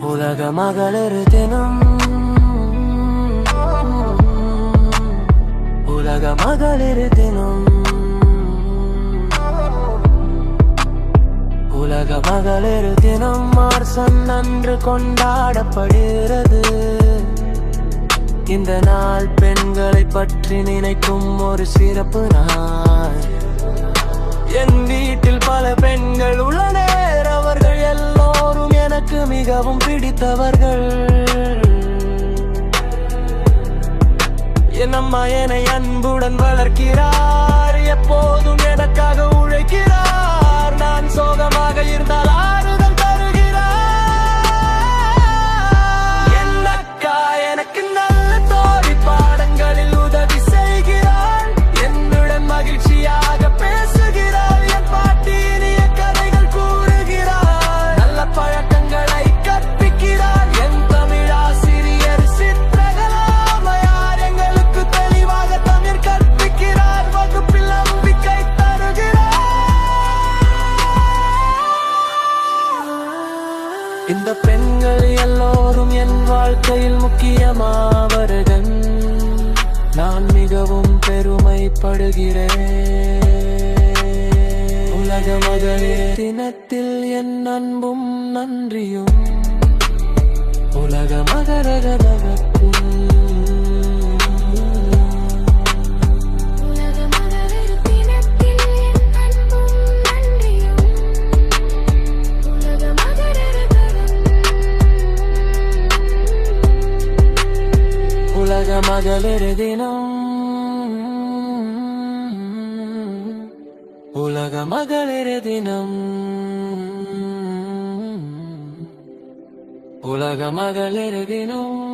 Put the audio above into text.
உலக மகளிர் தினம், உலக மகளிர் தினம், உலக மகளிர் தினம் மார்ச் அன்று கொண்டாடப்படுகிறது. இந்த நாள் பெண்களை பற்றி நினைக்கும் ஒரு சிறப்பு நாள். என் வீட்டில் பல பெண்கள் உள்ளனர், அவர்கள் எல்லோரும் எனக்கு மிகவும் பிடித்தவர்கள். என் அம்மா என்னை அன்புடன் வளர்க்கிறார், எப்போதும் எனக்காக உழைக்கிறார். நான் சோகமாக இருந்தால் ஆறுதல் தருகிறார். என் அக்கா எனக்கு நல்ல தோழி, பாடங்களில் உதவி செய்கிறாள், என்னுடன் மகிழ்ச்சியாக பேசுகிறாள். என் பாட்டி இனிய கதைகள் கூறுகிறாள், நல்ல பழக்கங்களை கற்பிக்கிறாள். என் தமிழ் ஆசிரியர் சித்திரகலாமையார் எங்களுக்கு தெளிவாக தமிழ் கற்பிக்கிறார், வகுப்பில் நம்பிக்கை தருகிறார். இந்த பெண்கள் எல்லோரும் என் வாழ்க்கையில் முக்கியமானவர்கள். நான் மிகவும் பெருமைப்படுகிறேன். உலக மகளிர் தினத்தில் என் அன்பும் நன்றியும் உலக மகளிருக்கும். உலக மகளிர் தினம், உலக மகளிர் தினம், உலக மகளிர் தினம்.